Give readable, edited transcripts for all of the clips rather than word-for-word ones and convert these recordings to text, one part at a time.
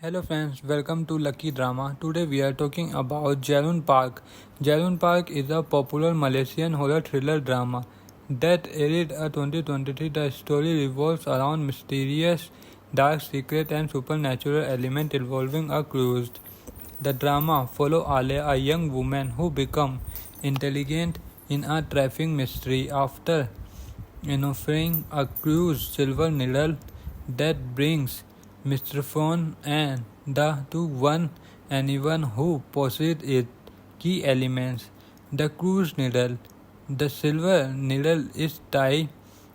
Hello friends, welcome to Lucky Drama. Today we are talking about Jalun Park. Jalun Park is a popular Malaysian horror thriller drama that aired in 2023. The story revolves around mysterious, dark secret and supernatural element involving a cruise. The drama follows Alia, a young woman who becomes intelligent in a trafficking mystery after uncovering a cruise silver needle that brings misfortune and the to one anyone who possesses it. Key elements: the cruise needle. The silver needle is tied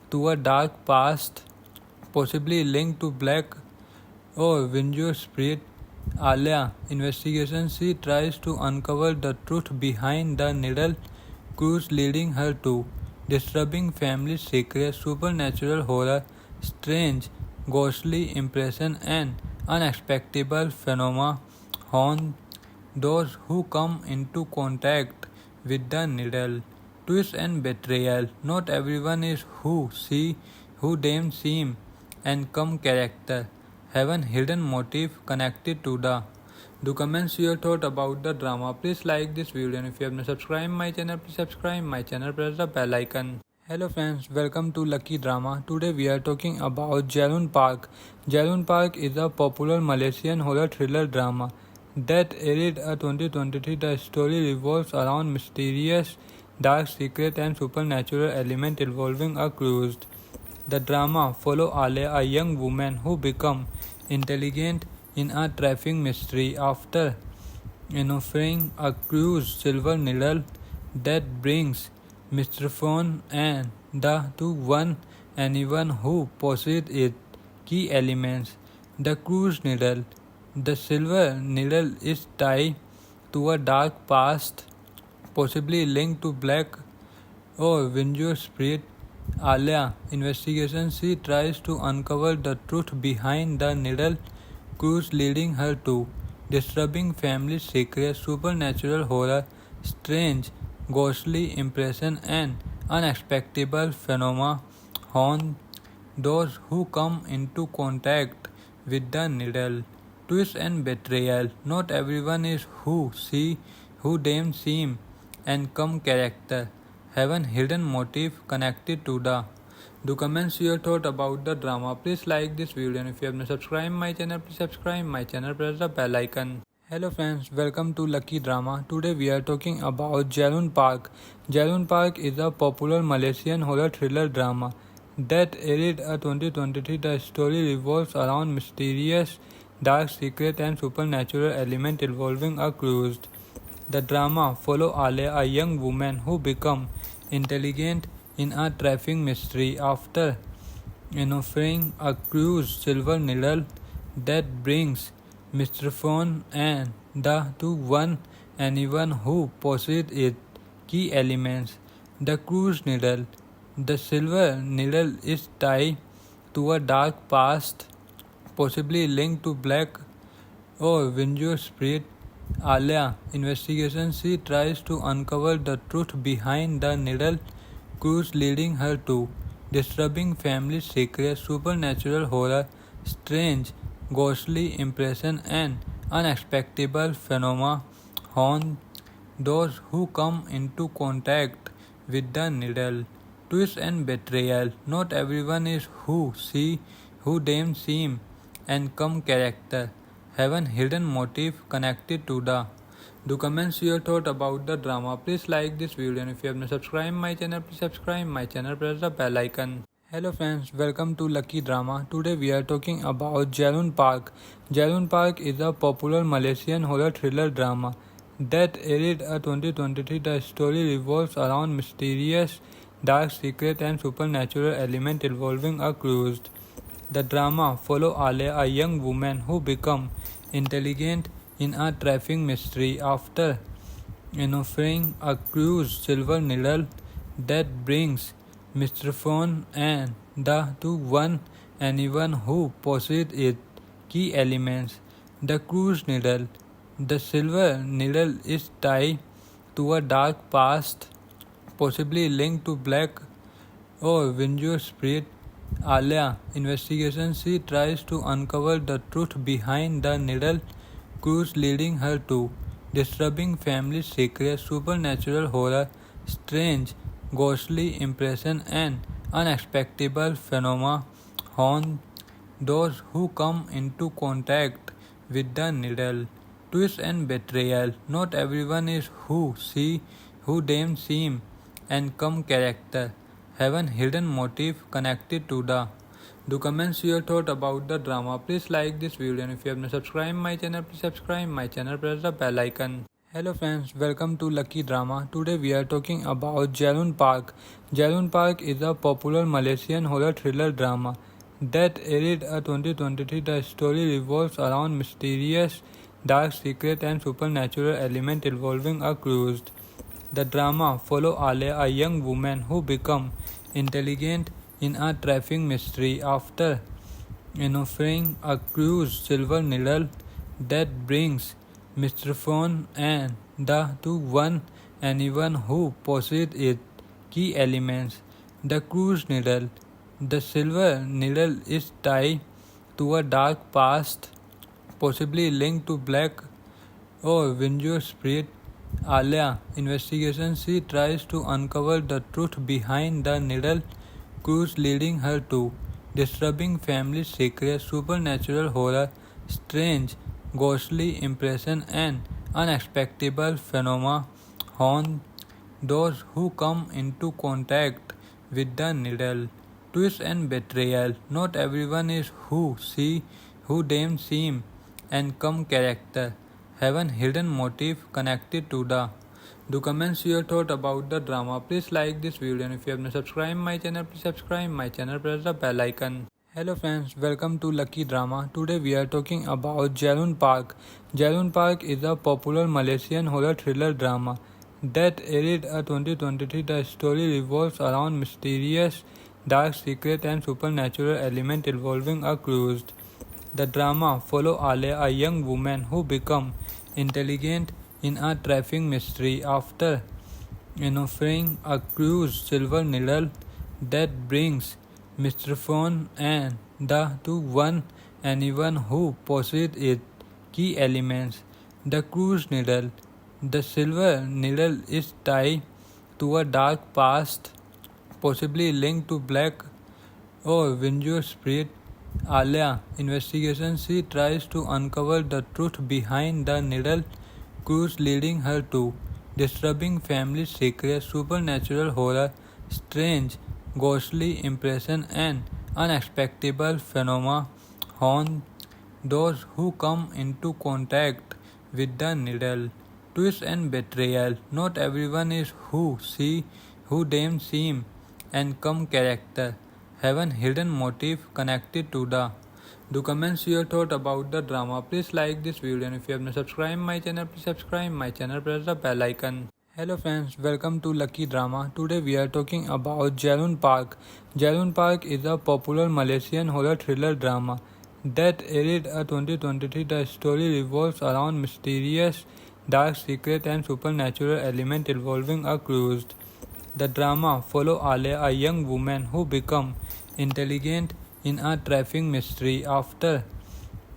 to a dark past, possibly linked to black or Vinjo spirit. Alia investigation. She tries to uncover the truth behind the needle cruise, leading her to disturbing family secrets, supernatural horror, strange ghostly impression, and unexpected phenomena haunt those who come into contact with the needle. Twist and betrayal. Not everyone is who they seem, and come character have a hidden motive connected to the. Do comments your thought about the drama. Please like this video, and if you have not subscribed my channel, please subscribe my channel. Press the bell icon. Hello friends, welcome to Lucky Drama. Today we are talking about Jalun Park. Jalun Park is a popular Malaysian horror thriller drama that aired in 2023. The story revolves around mysterious, dark secret and supernatural element involving a cruise. The drama follows Alia, a young woman who becomes intelligent in a trafficking mystery after uncovering a cruise silver needle that brings misfortune and the to one anyone who possesses it. Key elements: the cruise needle. The silver needle is tied to a dark past, possibly linked to black or Vinjo spirit. Alia investigation. She tries to uncover the truth behind the needle cruise, leading her to disturbing family secrets, supernatural horror, strange ghostly impression, and unexpected phenomena haunt those who come into contact with the needle. Twist and betrayal. Not everyone is who they seem, and come character have a hidden motive connected to the. Do comments your thought about the drama. Please like this video, and if you have not subscribed my channel, please subscribe my channel. Press the bell icon. Hello friends, welcome to Lucky Drama. Today we are talking about Jalun Park. Jalun Park is a popular Malaysian horror thriller drama that aired in 2023. The story revolves around mysterious, dark secret and supernatural element involving a cruise. The drama follows Alia, a young woman who becomes intelligent in a trafficking mystery after uncovering a cruise silver needle that brings misfortune and the to one anyone who possesses it. Key elements: the cruise needle. The silver needle is tied to a dark past, possibly linked to black or Vinjo spirit. Alia investigation. She tries to uncover the truth behind the needle cruise, leading her to disturbing family secrets, supernatural horror, strange ghostly impression, and unexpected phenomena haunt those who come into contact with the needle. Twist and betrayal. Not everyone is who they seem, and come character have a hidden motive connected to the. Do comments your thought about the drama. Please like this video, and if you have not subscribed my channel, please subscribe my channel. Press the bell icon. Hello friends, welcome to Lucky Drama. Today we are talking about Jalun Park. Jalun Park is a popular Malaysian horror thriller drama that aired in 2023. The story revolves around mysterious, dark secret and supernatural element involving a cruise. The drama follows Alia, a young woman who becomes intelligent in a trafficking mystery after uncovering a cruise silver needle that brings misfortune and the to one anyone who possesses it. Key elements: the cruise needle. The silver needle is tied to a dark past, possibly linked to black or Vinjo spirit. Alia investigation, she tries to uncover the truth behind the needle clues leading her to disturbing family secrets, supernatural horror, strange ghostly impression, and unexpected phenomena haunt those who come into contact with the needle. Twist and betrayal. Not everyone is who they seem, and come character have a hidden motive connected to the. Do comments your thought about the drama. Please like this video, and if you have not subscribed my channel, please subscribe my channel. Press the bell icon. Hello friends, welcome to Lucky Drama. Today we are talking about Jalun Park. Jalun Park is a popular Malaysian horror thriller drama that aired in 2023. The story revolves around mysterious, dark secret and supernatural element involving a cruise. The drama follows Alia, a young woman who becomes intelligent in a traffic mystery after uncovering a cruise silver needle that brings misfortune and the to one anyone who possesses its key elements. The cruise needle. The silver needle is tied to a dark past, possibly linked to black or Vinjo spirit. Alia investigation, she tries to uncover the truth behind the needle clues leading her to disturbing family secrets, supernatural horror, strange ghostly impression, and unexpected phenomena haunt those who come into contact with the needle. Twist and betrayal. Not everyone is who they seem, and come character have a hidden motive connected to the. Do comments your thought about the drama. Please like this video, and if you have not subscribed my channel, please subscribe my channel. Press the bell icon. Hello friends, welcome to Lucky Drama. Today we are talking about Jalun Park. Jalun Park is a popular Malaysian horror thriller drama that aired in 2023. The story revolves around mysterious, dark secret and supernatural element involving a cruise. The drama follows Alia, a young woman who becomes intelligent in a traffic mystery after uncovering a cruise silver needle that brings misfortune and the to one anyone who possesses its key elements. The cruise needle. The silver needle is tied to a dark past, possibly linked to black or Vinjo spirit. Alia investigation, she tries to uncover the truth behind the needle clues leading her to disturbing family secrets, supernatural horror, strange ghostly impression, and unexpected phenomena haunt those who come into contact with the needle. Twist and betrayal. Not everyone is who they seem, and come character have a hidden motive connected to the. Do comments your thought about the drama. Please like this video, and if you have not subscribed my channel, please subscribe my channel. Press the bell icon. Hello friends, welcome to Lucky Drama. Today we are talking about Jalun Park. Jalun Park is a popular Malaysian horror thriller drama that aired in 2023. The story revolves around mysterious, dark secret and supernatural element involving a cruise. The drama follows Alia, a young woman who becomes intelligent in a traffic mystery after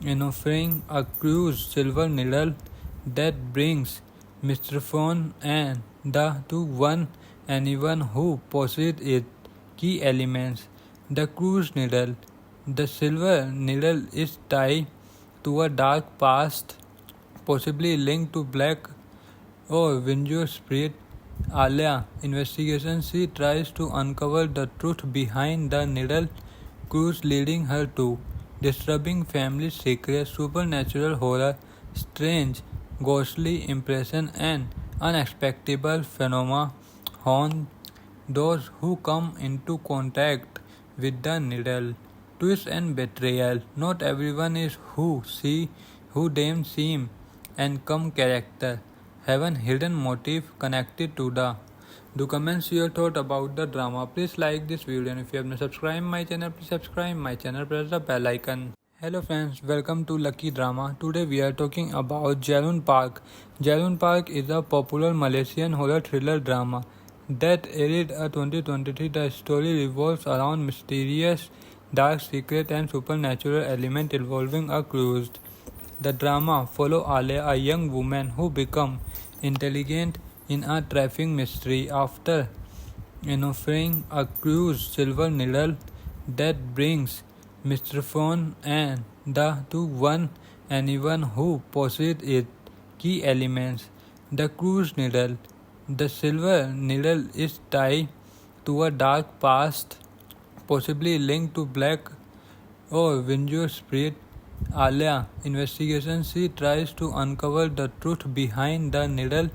uncovering a cruise silver needle that brings misfortune and the to one anyone who possesses its key elements. The cruise needle. The silver needle is tied to a dark past, possibly linked to black or Vinjo spirit. Alia investigation, she tries to uncover the truth behind the needle clues leading her to disturbing family secrets, supernatural horror, strange ghostly impression, and unexpected phenomena haunt those who come into contact with the needle. Twist and betrayal. Not everyone is who they seem, and come character have a hidden motive connected to the. Do comments your thought about the drama. Please like this video, and if you have not subscribed my channel, please subscribe my channel. Press the bell icon. Hello friends, welcome to Lucky Drama. Today we are talking about Jalun Park. Jalun Park is a popular Malaysian horror thriller drama Death Elite, a 2023. The story revolves around mysterious, dark secret and supernatural element involving a cruise. The drama follows Alia, a young woman who becomes intelligent in a trafficking mystery after uncovering a cruise silver needle that brings misfortune and the to one anyone who possesses its key elements. The cruise needle. The silver needle is tied to a dark past, possibly linked to black or Vinjo's spirit. Alia investigation, she tries to uncover the truth behind the needle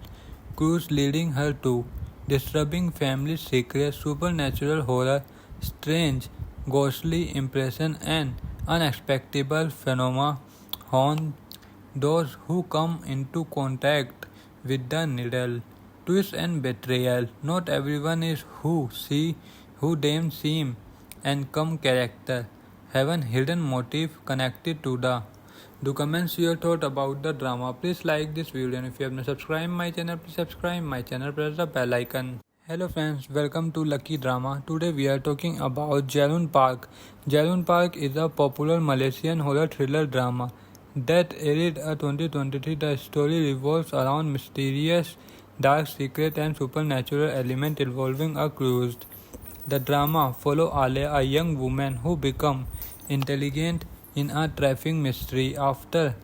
cruise, leading her to disturbing family secrets, supernatural horror, strange ghostly impression, and unexpected phenomena haunt those who come into contact with the needle. Twist and betrayal. Not everyone is who they seem, and come character have a hidden motive connected to the. Do comments your thought about the drama. Please like this video, and if you have not subscribed my channel, please subscribe my channel. Press the bell icon. Hello friends, welcome to Lucky Drama. Today we are talking about Jalun Park. Jalun Park is a popular Malaysian horror thriller drama that aired in 2023. The story revolves around mysterious, dark secret and supernatural element involving a cruise. The drama follows Alia, a young woman who becomes intelligent in a trafficking mystery after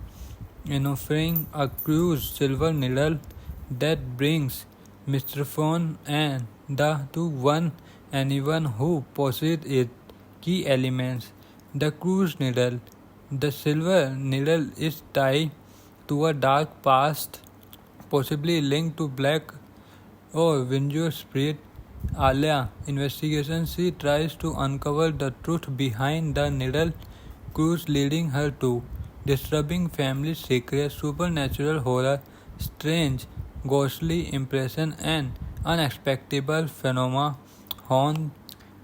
uncovering a cruise silver needle that brings misfortune and the to one anyone who possesses its key elements. The cruise needle. The silver needle is tied to a dark past, possibly linked to black or Vinjo's spirit. Alia investigation, she tries to uncover the truth behind the needle cruise, leading her to disturbing family secrets, supernatural horror, strange ghostly impression, and unexpected phenomena haunt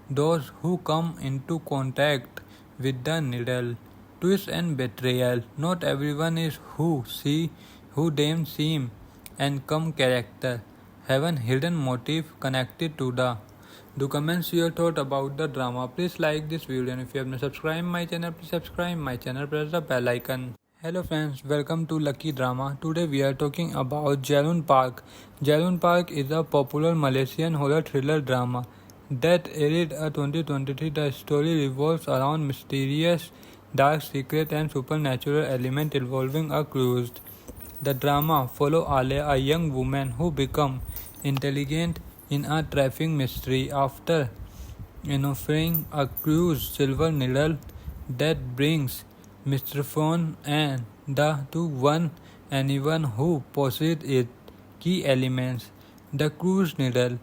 those who come into contact with the needle. Twist and betrayal. Not everyone is who they seem, and come character have a hidden motive connected to the. Do comments your thought about the drama. Please like this video, and if you have not subscribed my channel, please subscribe my channel. Press the bell icon. Hello friends, welcome to Lucky Drama. Today we are talking about Jalun Park. Jalun Park is a popular Malaysian horror thriller drama that aired in 2023. The story revolves around mysterious, dark secret and supernatural element involving a cruise. The drama follows Alia, a young woman who becomes intelligent in a trafficking mystery after uncovering a cruise silver needle that brings misfortune and the to one anyone who possesses its key elements. The cruise needle.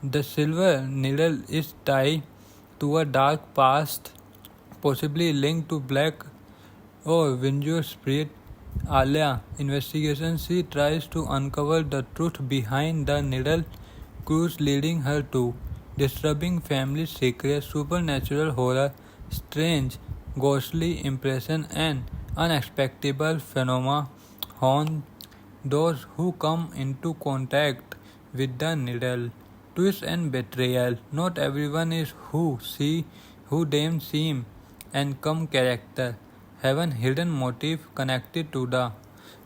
The silver needle is tied to a dark past, possibly linked to black or Vinjo's spirit. Alia investigation, she tries to uncover the truth behind the needle cruise, leading her to disturbing family secrets, supernatural horror, strange ghostly impression, and unexpected phenomena haunt those who come into contact with the needle. Twist and betrayal. Not everyone is who they seem, and come character have a hidden motive connected to the.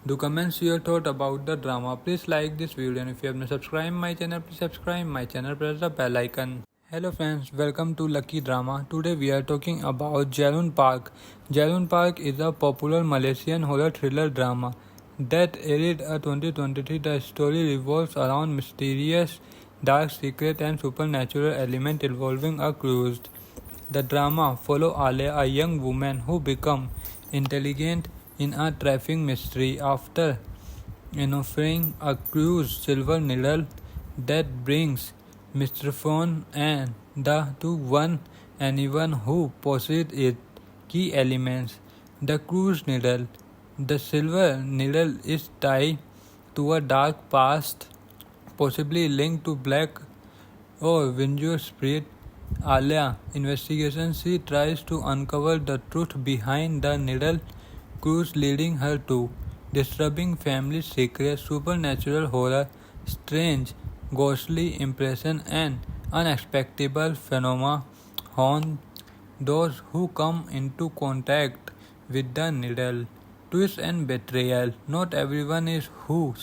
Do comments your thought about the drama. Please like this video, and if you have not subscribed my channel, please subscribe my channel. Press the bell icon. Hello friends, welcome to Lucky Drama. Today we are talking about Jalun Park. Jalun Park is a popular Malaysian horror thriller drama that aired in 2023. The story revolves around mysterious, dark secret and supernatural element involving a cruise. The drama follows Alia, a young woman who becomes intelligent in a trafficking mystery after uncovering a cruise silver needle that brings misfortune and the to one anyone who possesses its key elements. The cruise needle. The silver needle is tied to a dark past, possibly linked to black or Vinjo's spirit. Alia investigation, she tries to uncover the truth behind the needle cruise, leading her to disturbing family secrets, supernatural horror, strange ghostly impression, and unexpected phenomena haunt those who come into contact with the needle. Twist and betrayal. Not everyone is who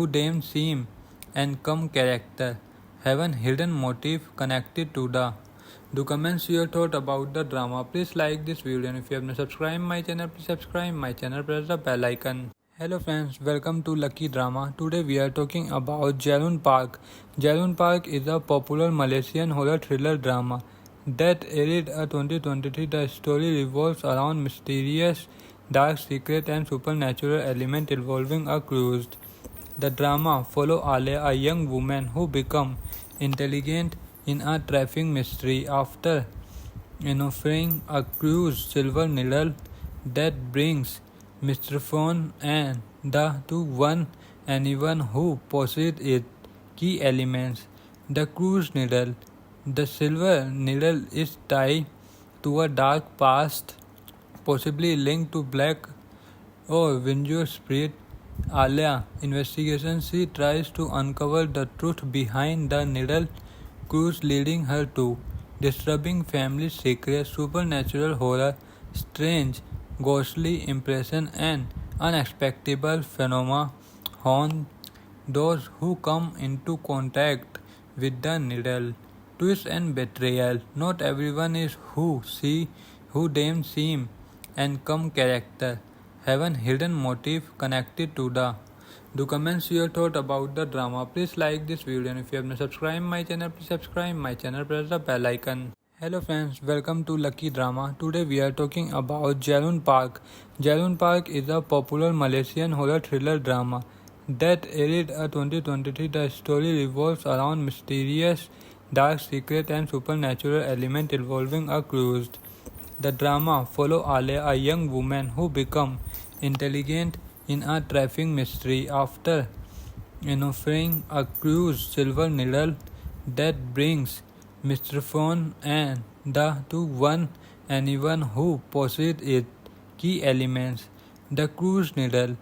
they seem, and come character have an hidden motive connected to the. Do comments your thought about the drama. Please like this video, and if you have not subscribed my channel, please subscribe my channel. Press the bell icon. Hello friends, welcome to Lucky Drama. Today we are talking about Jalun Park. Jalun Park is a popular Malaysian horror thriller drama that aired in 2023. The story revolves around mysterious, dark secret and supernatural element involving a cruise. The drama follows Alia, a young woman who becomes intelligent in a trafficking mystery after uncovering a cruise silver needle that brings misfortune and the to one anyone who possesses its key elements. The cruise needle. The silver needle is tied to a dark past, possibly linked to black or Vinjo spirit. Alia investigation, she tries to uncover the truth behind the needle cruise, leading her to disturbing family secrets, supernatural horror, strange ghostly impression, and unexpected phenomena haunt those who come into contact with the needle. Twist and betrayal. Not everyone is who they seem, and come character have an hidden motive connected to the. Do comments your thought about the drama. Please like this video, and if you have not subscribed my channel, please subscribe my channel. Press the bell icon. Hello friends, welcome to Lucky Drama. Today we are talking about Jalun Park. Jalun Park is a popular Malaysian horror thriller drama that aired in 2023. The story revolves around mysterious, dark secret and supernatural element involving a cruise. The drama follows Alia, a young woman who becomes intelligent in a trafficking mystery after uncovering a cruise silver needle that brings misfortune and the to one anyone who possesses its key elements. The cruise needle.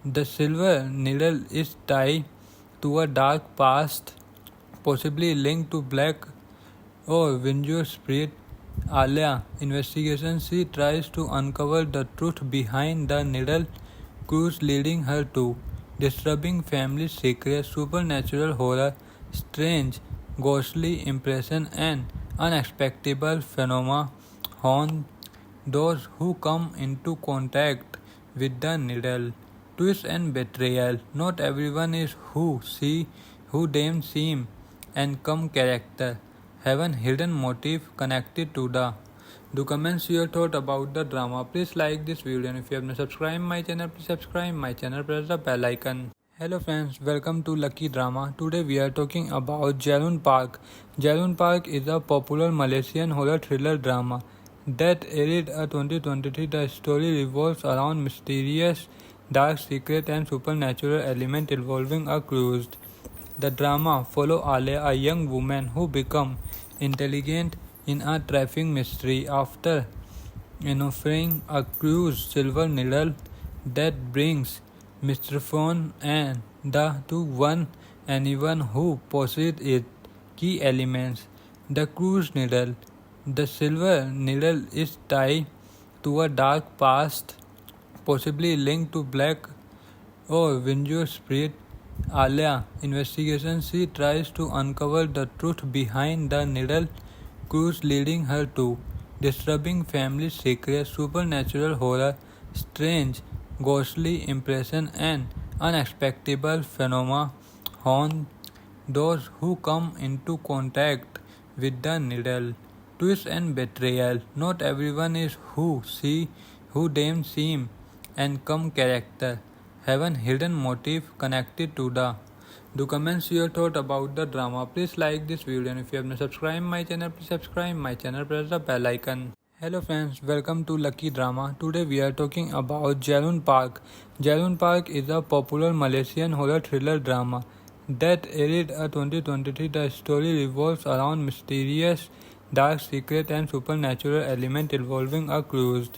The silver needle is tied to a dark past, possibly linked to black or Vinjo spirit. Alia investigation, she tries to uncover the truth behind the needle cruise, leading her to disturbing family secrets, supernatural horror, strange ghostly impression, and unexpected phenomena haunt those who come into contact with the needle. Twist and betrayal. Not everyone is who they seem, and come character have an hidden motive connected to the. Do comments your thought about the drama. Please like this video, and if you have not subscribed my channel, please subscribe my channel. Press the bell icon. Hello friends, welcome to Lucky Drama. Today we are talking about Jalun Park. Jalun Park is a popular Malaysian horror thriller drama that aired in 2023. The story revolves around mysterious, dark secret and supernatural element involving a cruise. The drama follows Alia, a young woman who becomes intelligent in a trafficking mystery after uncovering a cruise silver needle that brings misfortune and the to one anyone who possesses its key elements. The cruise needle. The silver needle is tied to a dark past, possibly linked to black or Vinjo spirit. Alia investigation, she tries to uncover the truth behind the needle cruise, leading her to disturbing family secrets, supernatural horror, strange ghostly impression, and unexpected phenomena haunt those who come into contact with the needle. Twist and betrayal. Not everyone is who they seem, and come character have an hidden motive connected to the. Do comments your thought about the drama. Please like this video, and if you have not subscribed my channel, please subscribe my channel. Press the bell icon. Hello friends, welcome to Lucky Drama. Today we are talking about Jalun Park. Jalun Park is a popular Malaysian horror thriller drama that aired in 2023. The story revolves around mysterious, dark secret and supernatural element involving a cruise.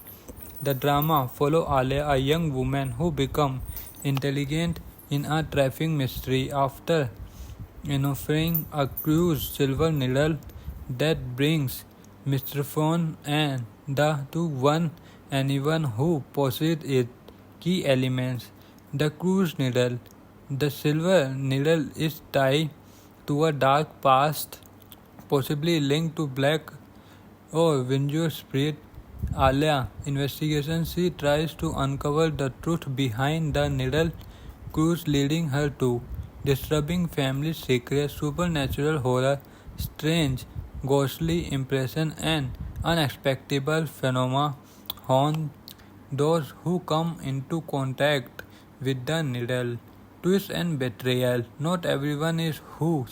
The drama follows Alia, a young woman who becomes intelligent in a trafficking mystery after offering a cruise silver needle that brings mystification and the to one anyone who possesses its key elements. The cruise needle. The silver needle is tied to a dark past, possibly linked to black or Vinjo's spirit. Alia investigation, she tries to uncover the truth behind the needle cruise, leading her to disturbing family secrets, supernatural horror, strange ghostly impression, and unexpected phenomena haunt those who come into contact with the needle. Twist and betrayal. Not everyone is who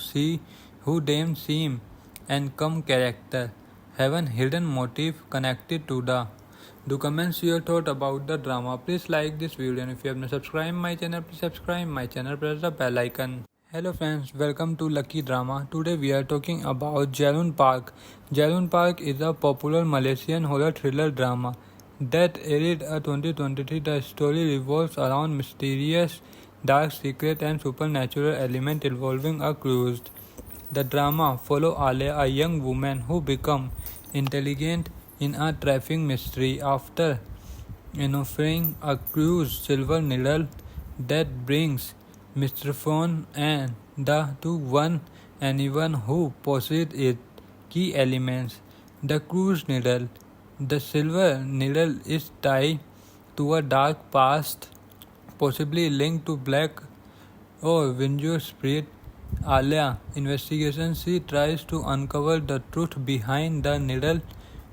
they seem, and come character have a hidden motive connected to the. Do comments your thought about the drama. Please like this video, and if you have not subscribed my channel, please subscribe my channel. Press the bell icon. Hello friends, welcome to Lucky Drama. Today we are talking about Jalun Park. Jalun Park is a popular Malaysian horror thriller drama that aired in 2023. The story revolves around mysterious, dark secret and supernatural element involving a cruise. The drama follows Alia, a young woman who becomes intelligent in a traffic mystery after offering a cruise silver needle that brings mystification and the to one anyone who possesses its key elements. The cruise needle. The silver needle is tied to a dark past, possibly linked to black or Vinjo's spirit. Alia investigation, she tries to uncover the truth behind the needle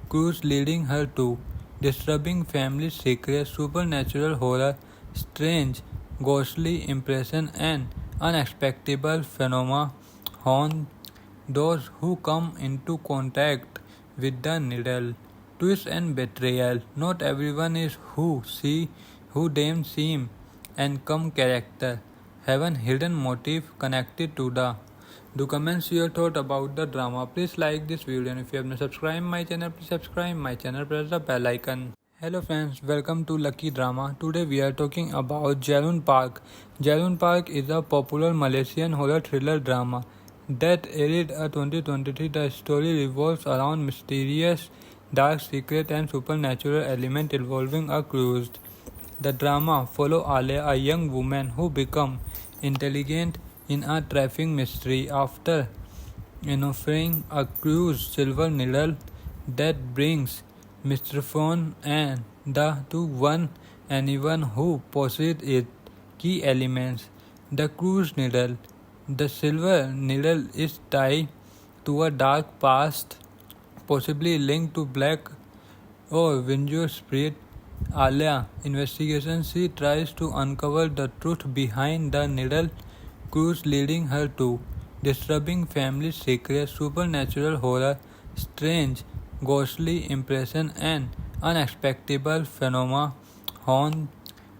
cruise, leading her to disturbing family secrets, supernatural horror, strange ghostly impression, and unexpected phenomena haunt those who come into contact with the needle. Twist and betrayal. Not everyone is who they seem, and come character have a hidden motive connected to the. Do comments your thought about the drama. Please like this video, and if you have not subscribed my channel, please subscribe my channel. Press the bell icon. Hello friends, welcome to Lucky Drama. Today we are talking about Jalun Park. Jalun Park is a popular Malaysian horror thriller drama that aired in 2023. The story revolves around mysterious, dark secret and supernatural element involving a cruise. The drama follows Alia, a young woman who becomes intelligent in a traffic mystery after offering a cruise silver needle that brings mystification and the to one anyone who possesses its key elements. The cruise needle. The silver needle is tied to a dark past, possibly linked to black or Vinjo's spirit. Alia investigation, she tries to uncover the truth behind the needle cruise, leading her to disturbing family secrets, supernatural horror, strange ghostly impression, and unexpected phenomena haunt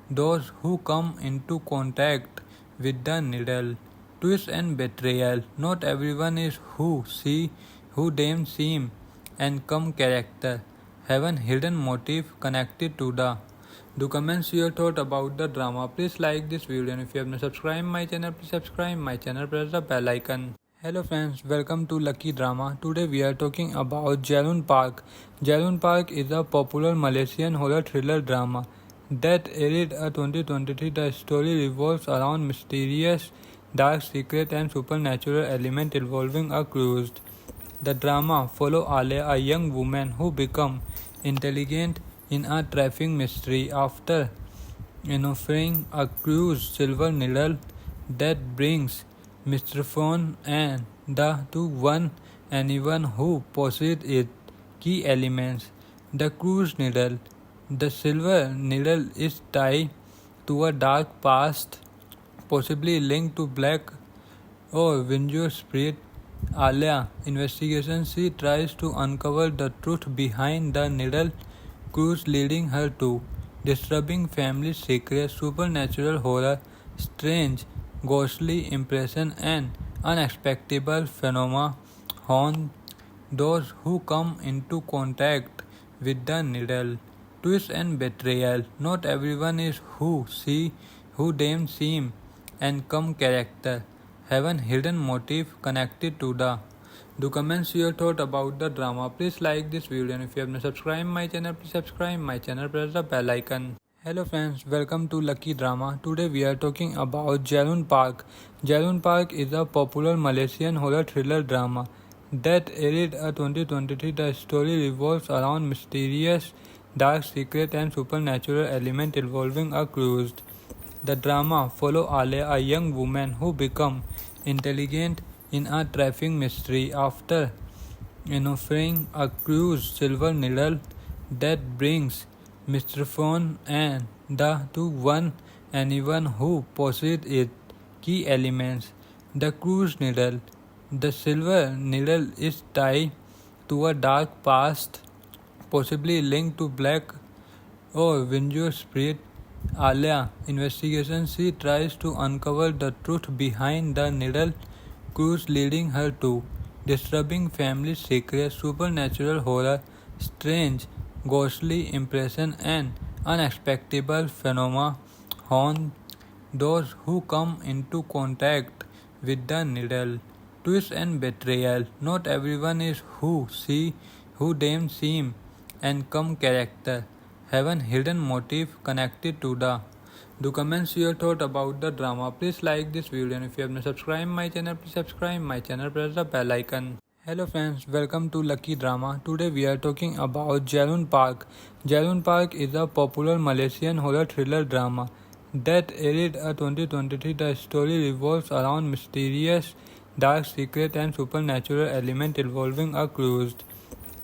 those who come into contact with the needle. Twist and betrayal. Not everyone is who they seem, and come character have a hidden motive connected to the. Do comments your thought about the drama. Please like this video, and if you have not subscribed my channel, please subscribe my channel. Press the bell icon. Hello friends, welcome to Lucky Drama. Today we are talking about Jalun Park. Jalun Park is a popular Malaysian horror thriller drama that aired in 2023. The story revolves around mysterious, dark secret and supernatural element involving a cruise. The drama follows Alia, a young woman who becomes intelligent in a traffic mystery after offering a cruise silver needle that brings mystification and the to one anyone who possesses its key elements. The cruise needle. The silver needle is tied to a dark past, possibly linked to black or Vinjo's spirit. Alia investigation, she tries to uncover the truth behind the needle cruise, leading her to disturbing family secrets, supernatural horror, strange ghostly impression, and unexpected phenomena haunt those who come into contact with the needle. Twist and betrayal. Not everyone is who they seem, and come character have a hidden motive connected to the. Do comments your thought about the drama. Please like this video, and if you have not subscribed my channel, please subscribe my channel. Press the bell icon. Hello friends, welcome to Lucky Drama. Today we are talking about Jalun Park. Jalun Park is a popular Malaysian horror thriller drama that aired in 2023. The story revolves around mysterious, dark secret and supernatural element involving a cruise. The drama follows Alia, a young woman who becomes intelligent in a trafficking mystery after uncovering a cruise silver needle that brings misfortune and the to one anyone who possesses it. Key elements: the cruise needle. The silver needle is tied to a dark past, possibly linked to black or Vinjo's spirit. Alia investigation. She tries to uncover the truth behind the needle cruise, leading her to disturbing family secrets, supernatural horror, strange ghostly impression, and unexpected phenomena haunt those who come into contact with the needle. Twist and betrayal. Not everyone is who they seem, and come character have a hidden motive connected to the. Do comments your thought about the drama. Please like this video, and if you have not subscribed my channel, please subscribe my channel. Press the bell icon. Hello friends, welcome to Lucky Drama. Today we are talking about Jalun Park. Jalun Park is a popular Malaysian horror thriller drama that aired in 2023. The story revolves around mysterious, dark secret and supernatural element involving a cruise.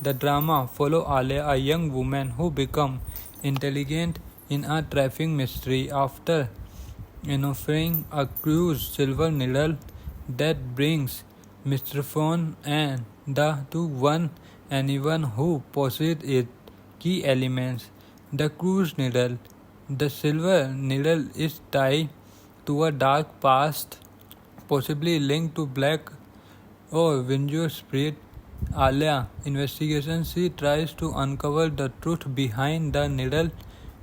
The drama follows Alia, a young woman who becomes intelligent in a trafficking mystery after uncovering a cruise silver needle that brings misfortune and the to one anyone who possesses it. Key elements: the cruise needle. The silver needle is tied to a dark past, possibly linked to black or Vinjo's spirit. Alia investigation. She tries to uncover the truth behind the needle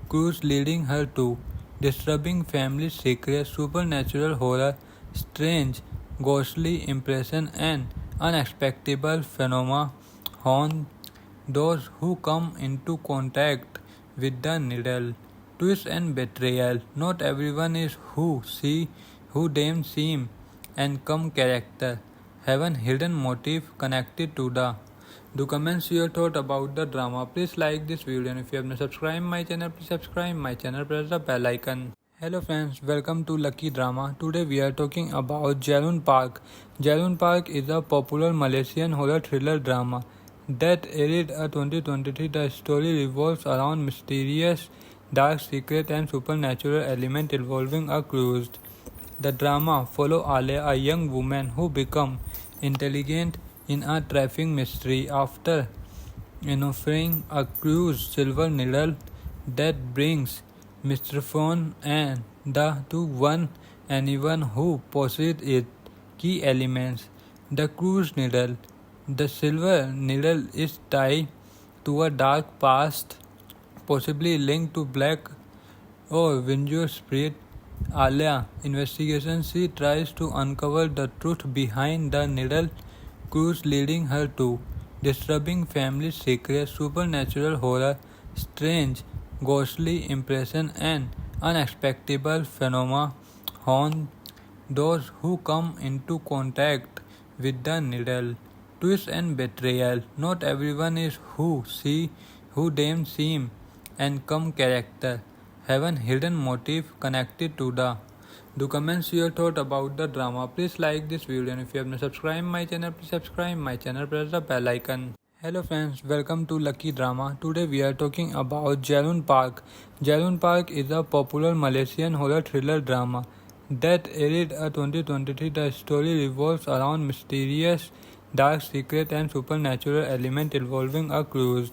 cruise, leading her to disturbing family secrets, supernatural horror, strange ghostly impression, and unexpected phenomena haunt those who come into contact with the needle. Twist and betrayal. Not everyone is who they seem, and come character have a hidden motive connected to the. Do comments your thought about the drama. Please like this video, and if you have not subscribed my channel, please subscribe my channel. Press the bell icon. Hello friends, welcome to Lucky Drama. Today we are talking about Jalun Park. Jalun Park is a popular Malaysian horror thriller drama that aired in 2023. The story revolves around mysterious, dark secret and supernatural element involving a cruise. The drama follows Alia, a young woman who becomes intelligent in a trafficking mystery after uncovering a cruise silver needle that brings misfortune and the to one anyone who possesses it. Key elements: the cruise needle. The silver needle is tied to a dark past, possibly linked to black or Vinjo's spirit. Alia investigation. She tries to uncover the truth behind the needle cruise, leading her to disturbing family secrets, supernatural horror, strange ghostly impression, and unexpected phenomena haunt those who come into contact with the needle. Twist and betrayal. Not everyone is who they seem, and come character have a hidden motive connected to the. Do comments your thought about the drama. Please like this video, and if you have not subscribed my channel, please subscribe my channel. Press the bell icon. Hello friends, welcome to Lucky Drama. Today we are talking about Jalun Park. Jalun Park is a popular Malaysian horror thriller drama that aired in 2023. The story revolves around mysterious, dark secret and supernatural element involving a cruise.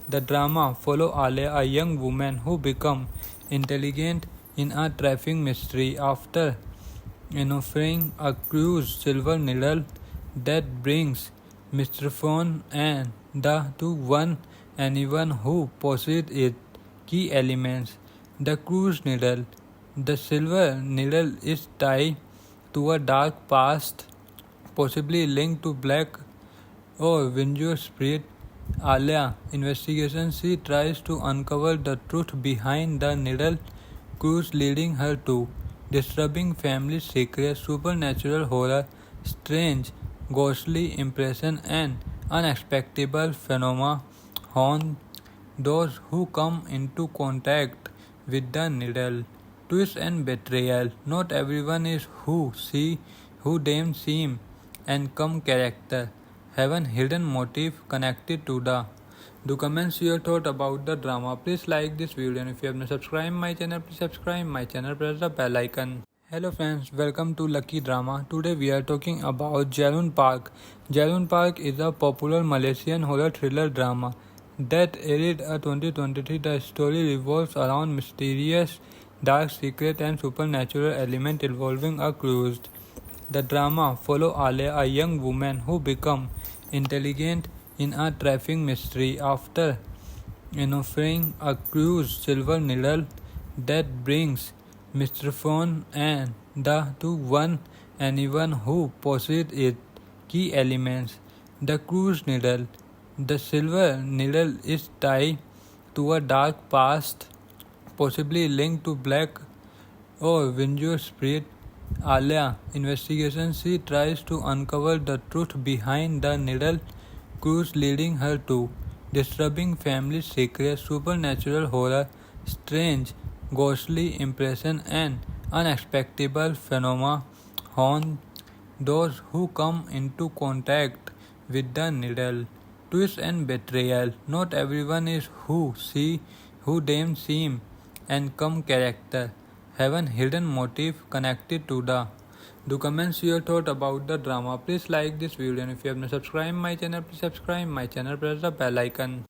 The drama follows Alia, a young woman who becomes intelligent in a trafficking mystery after uncovering a cruise silver needle that brings misfortune and the to one anyone who possesses it. Key elements: the cruise needle. The silver needle is tied to a dark past, possibly linked to black or Vinjo spirit. Alia investigation, she tries to uncover the truth behind the needle clues leading her to disturbing family secrets, supernatural horror, strange ghostly impression, and unexpected phenomena haunt those who come into contact with the needle. Twist and betrayal. Not everyone is who they seem, and come character have a hidden motive connected to the. Do comments your thought about the drama. Please like this video, and if you have not subscribed my channel, please subscribe my channel. Press the bell icon. Hello friends, welcome to Lucky Drama. Today we are talking about Jalun Park. Jalun Park is a popular Malaysian horror thriller drama that aired in 2023. The story revolves around mysterious, dark secret and supernatural element involving a cruise. The drama follows Alia, a young woman who becomes intelligent in a trafficking mystery after uncovering a cruise silver needle that brings misfortune and the to one anyone who possesses its key elements. The cruise needle. The silver needle is tied to a dark past, possibly linked to black or Vinjo spirit. Alia investigation, she tries to uncover the truth behind the needle clues leading her to disturbing family secrets, supernatural horror, strange ghostly impression, and unexpected phenomena haunt those who come into contact with the needle. Twist and betrayal. Not everyone is who they seem, and come character have a hidden motive connected to the. Do comments your thought about the drama. Please like this video, and if you have not subscribed my channel, please subscribe my channel. Press the bell icon.